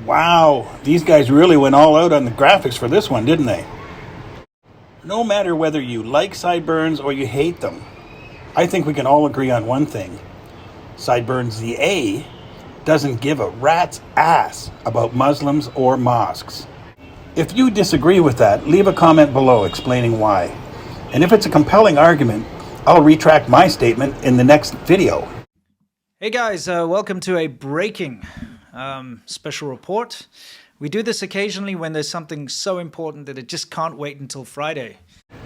Wow, these guys really went all out on the graphics for this one, didn't they? No matter whether you like sideburns or you hate them, I think we can all agree on one thing. Sideburns the A doesn't give a rat's ass about Muslims or mosques. If you disagree with that, leave a comment below explaining why. And if it's a compelling argument, I'll retract my statement in the next video. Hey guys, welcome to a breaking special report. We do this occasionally when there's something so important that it just can't wait until Friday.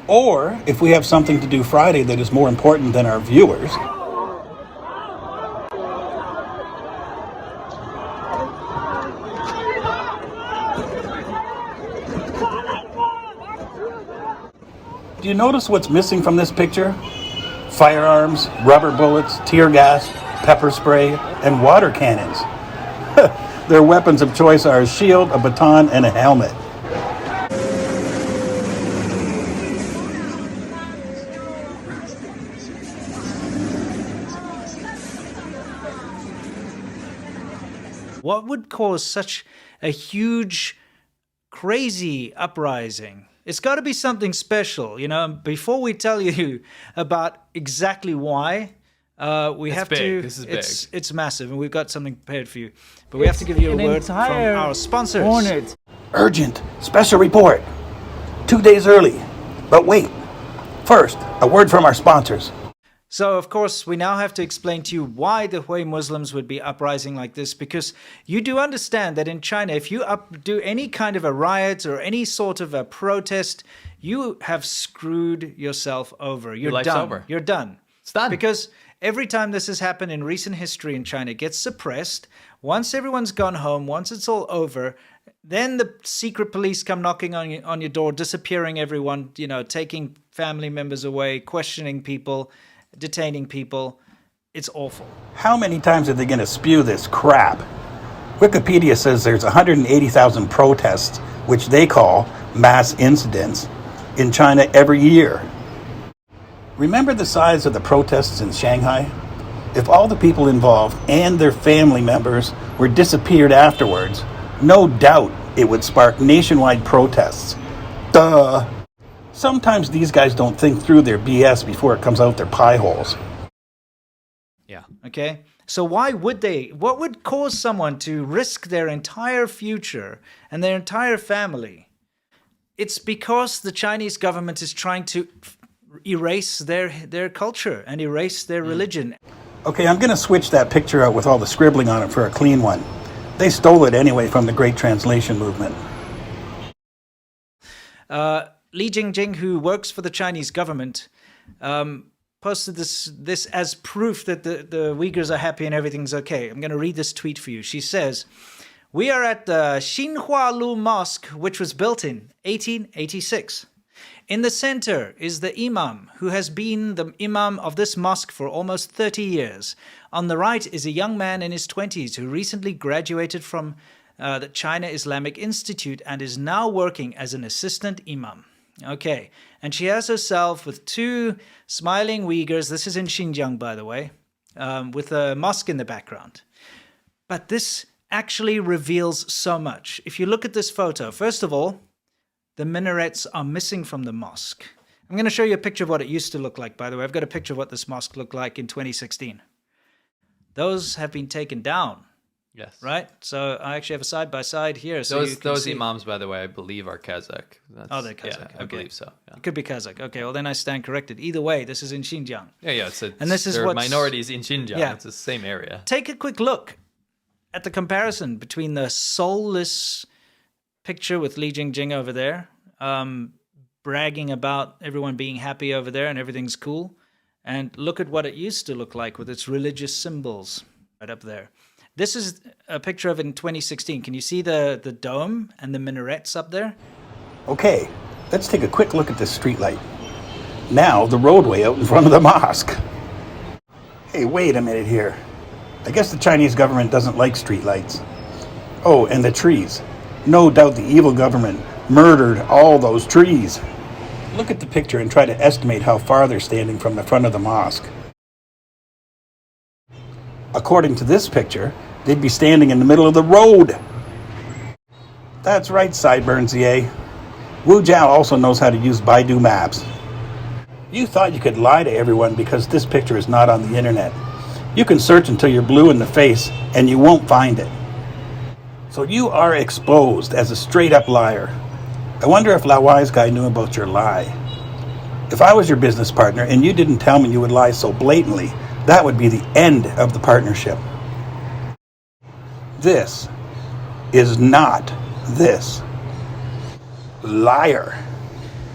Or if we have something to do Friday that is more important than our viewers. Do you notice what's missing from this picture? Firearms, rubber bullets, tear gas, pepper spray, and water cannons. Their weapons of choice are a shield, a baton, and a helmet. What would cause such a huge, crazy uprising? It's got to be something special, you know. Before we tell you about exactly why, This is big. It's massive, and we've got something prepared for you. But we have to give you a word from our sponsors. Urgent, special report. 2 days early. But wait. First, a word from our sponsors. So, of course, we now have to explain to you why the Hui Muslims would be uprising like this, because you do understand that in China, if you do any kind of a riot or any sort of a protest, you have screwed yourself over. You're life's done. over. You're done. It's done. Because every time this has happened in recent history in China, it gets suppressed. Once everyone's gone home, once it's all over, then the secret police come knocking on your door, disappearing everyone, you know, taking family members away, questioning people, detaining people. It's awful. How many times are they going to spew this crap? Wikipedia says there's 180,000 protests, which they call mass incidents, in China every year. Remember the size of the protests in Shanghai? If all the people involved and their family members were disappeared afterwards, no doubt it would spark nationwide protests. Duh! Sometimes these guys don't think through their BS before it comes out their pie holes. Yeah. Okay. So why would they? What would cause someone to risk their entire future and their entire family? It's because the Chinese government is trying to erase their culture and erase their religion. Okay, I'm going to switch that picture out with all the scribbling on it for a clean one. They stole it anyway from the Great Translation movement. Li Jingjing, who works for the Chinese government, posted this as proof that the Uyghurs are happy and everything's okay. I'm going to read this tweet for you. She says, "We are at the Xinhualu Mosque, which was built in 1886. In the center is the imam, who has been the imam of this mosque for almost 30 years. On the right is a young man in his 20s who recently graduated from the China Islamic Institute and is now working as an assistant imam." Okay, and she has herself with two smiling Uyghurs. This is in Xinjiang, by the way, with a mosque in the background. But this actually reveals so much. If you look at this photo, first of all, the minarets are missing from the mosque. I'm going to show you a picture of what it used to look like, by the way. I've got a picture of what this mosque looked like in 2016. Those have been taken down. Yes. Right? So I actually have a side-by-side here. So those imams, by the way, I believe are Kazakh. They're Kazakh. Yeah, I believe so. Yeah. It could be Kazakh. Okay, well then I stand corrected. Either way, this is in Xinjiang. Yeah. There are minorities in Xinjiang. Yeah. It's the same area. Take a quick look at the comparison between the soulless picture with Li Jingjing over there, bragging about everyone being happy over there and everything's cool, and look at what it used to look like with its religious symbols right up there. This is a picture of it in 2016. Can you see the dome and the minarets up there? Okay, let's take a quick look at this streetlight. Now the roadway out in front of the mosque. Hey, wait a minute here. I guess the Chinese government doesn't like streetlights. Oh, and the trees. No doubt the evil government murdered all those trees. Look at the picture and try to estimate how far they're standing from the front of the mosque. According to this picture, they'd be standing in the middle of the road. That's right, Sideburns EA. Wu Jiao also knows how to use Baidu Maps. You thought you could lie to everyone because this picture is not on the internet. You can search until you're blue in the face and you won't find it. So you are exposed as a straight-up liar. I wonder if Lao Wise Guy knew about your lie. If I was your business partner and you didn't tell me you would lie so blatantly, that would be the end of the partnership. This is not this. Liar.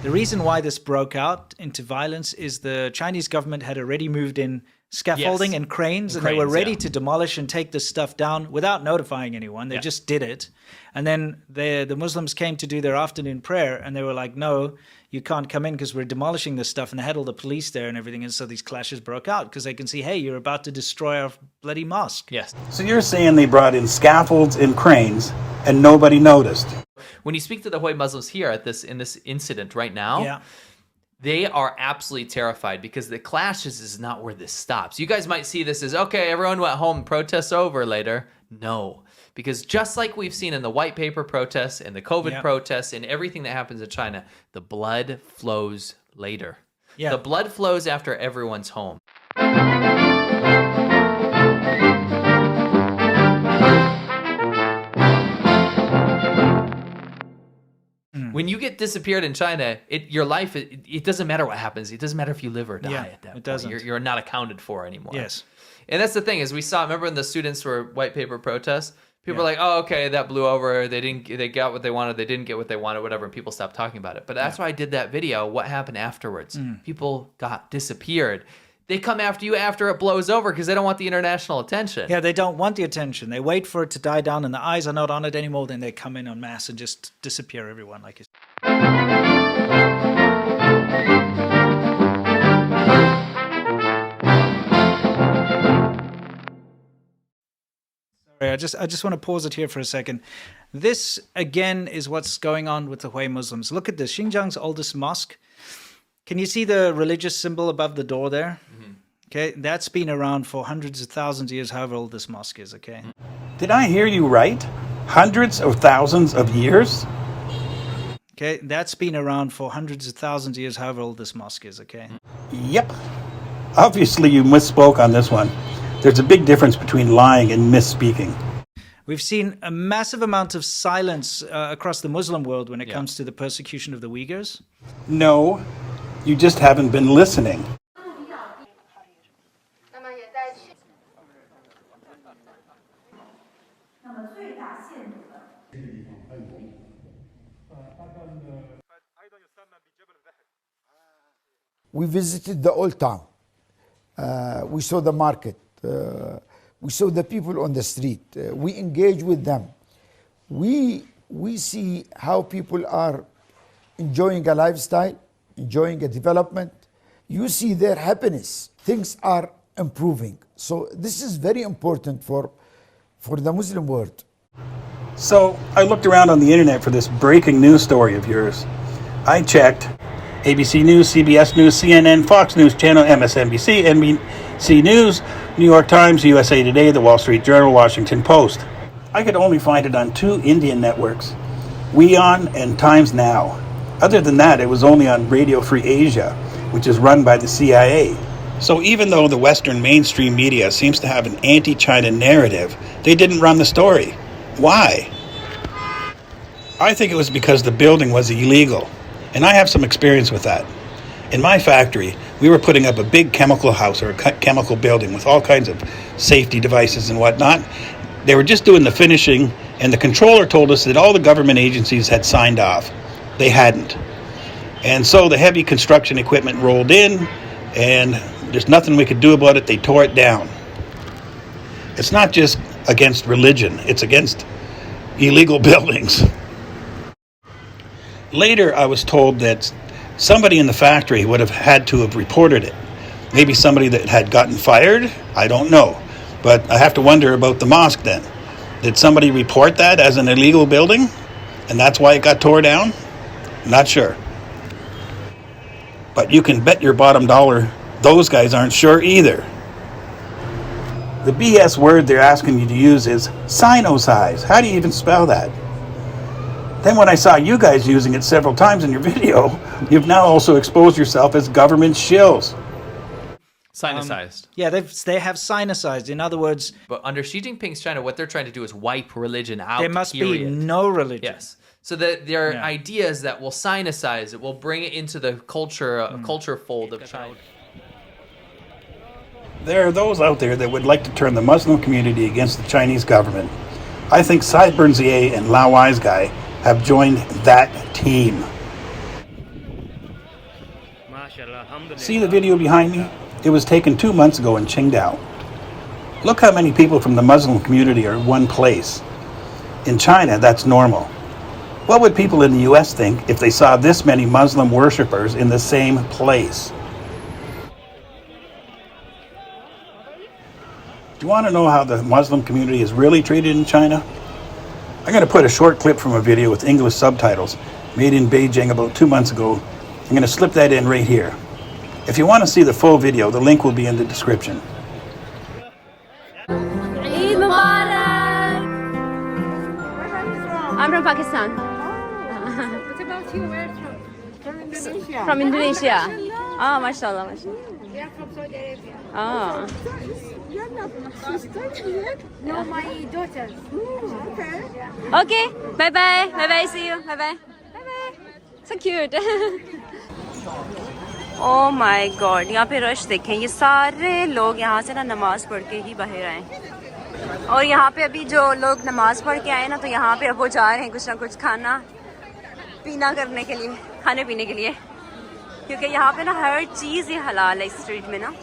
The reason why this broke out into violence is the Chinese government had already moved in scaffolding and cranes, and they were ready to demolish and take this stuff down without notifying anyone. They just did it. And then the Muslims came to do their afternoon prayer, and they were like, no, you can't come in because we're demolishing this stuff. And they had all the police there and everything. And so these clashes broke out because they can see, hey, you're about to destroy our bloody mosque. Yes. So you're saying they brought in scaffolds and cranes and nobody noticed? When you speak to the Hui Muslims here in this incident right now, they are absolutely terrified because the clashes is not where this stops. You guys might see this as, okay, everyone went home, protests over later. No, because just like we've seen in the white paper protests and the COVID protests and everything that happens in China, the blood flows later. The blood flows after everyone's home. When you get disappeared in China, your life, it doesn't matter what happens. It doesn't matter if you live or die at that point. Doesn't. You're not accounted for anymore. Yes. And that's the thing is we saw, remember when the students were white paper protests? People are like, oh, okay, that blew over. They got what they wanted. They didn't get what they wanted, whatever. And people stopped talking about it. But that's why I did that video. What happened afterwards? People got disappeared. They come after you after it blows over because they don't want the international attention. Yeah, they don't want the attention. They wait for it to die down and the eyes are not on it anymore. Then they come in en masse and just disappear everyone, like you said. Sorry, I just want to pause it here for a second. This, again, is what's going on with the Hui Muslims. Look at this. Xinjiang's oldest mosque. Can you see the religious symbol above the door there? Okay, that's been around for hundreds of thousands of years, however old this mosque is, okay? Did I hear you right? Hundreds of thousands of years? Okay, that's been around for hundreds of thousands of years, however old this mosque is, okay? Yep. Obviously you misspoke on this one. There's a big difference between lying and misspeaking. We've seen a massive amount of silence across the Muslim world when it comes to the persecution of the Uyghurs. No, you just haven't been listening. We visited the old town. We saw the market. We saw the people on the street. We engage with them. We see how people are enjoying a lifestyle, enjoying a development. You see their happiness. Things are improving. So this is very important for the Muslim world. So I looked around on the internet for this breaking news story of yours. I checked ABC News, CBS News, CNN, Fox News Channel, MSNBC, NBC News, New York Times, USA Today, The Wall Street Journal, Washington Post. I could only find it on 2 Indian networks, WION and Times Now. Other than that, it was only on Radio Free Asia, which is run by the CIA. So even though the Western mainstream media seems to have an anti-China narrative, they didn't run the story. Why? I think it was because the building was illegal, and I have some experience with that. In my factory, we were putting up a big chemical house or a chemical building with all kinds of safety devices and whatnot. They were just doing the finishing, and the controller told us that all the government agencies had signed off. They hadn't. And so the heavy construction equipment rolled in, and there's nothing we could do about it. They tore it down. It's not just against religion, it's against illegal buildings. Later, I was told that somebody in the factory would have had to have reported it. Maybe somebody that had gotten fired? I don't know. But I have to wonder about the mosque then. Did somebody report that as an illegal building? And that's why it got tore down? Not sure. But you can bet your bottom dollar those guys aren't sure either. The BS word they're asking you to use is sinocize. How do you even spell that? Then when I saw you guys using it several times in your video, you've now also exposed yourself as government shills. Sinicized. Yeah, they have sinicized. In other words, But under Xi Jinping's China, what they're trying to do is wipe religion out. there must be period. no religion. Yes. So that their Yeah. ideas that will sinicize it, will bring it into the culture fold of China. There are those out there that would like to turn the Muslim community against the Chinese government. I think Sideburn ZA and Lao Wise Guy have joined that team. See the video behind me? It was taken 2 months ago in Qingdao. Look how many people from the Muslim community are in one place. In China, that's normal. What would people in the US think if they saw this many Muslim worshippers in the same place? Do you want to know how the Muslim community is really treated in China? I'm going to put a short clip from a video with English subtitles made in Beijing about 2 months ago. I'm going to slip that in right here. If you want to see the full video, the link will be in the description. Eid Mubarak! I'm from Pakistan. What about you? Where from? Indonesia. From Indonesia. Ah, mashallah, mashallah. We are from Saudi Arabia. Ah. You're not my sister yet? No, my daughters. Okay. Okay, bye bye. Bye bye, see you. Bye bye. Bye bye. So cute. Oh my God, यहाँ पे rush देखें, ये सारे लोग यहाँ से ना नमाज पढ़ के ही बाहर आए। और यहाँ पे अभी जो लोग नमाज पढ़ के आए ना, तो यहाँ पे अब वो जा रहे हैं कुछ ना कुछ खाना पीना करने के लिए, खाने पीने के लिए, क्योंकि यहाँ पे ना हर चीज़ ही हलाल है इस स्ट्रीट में ना।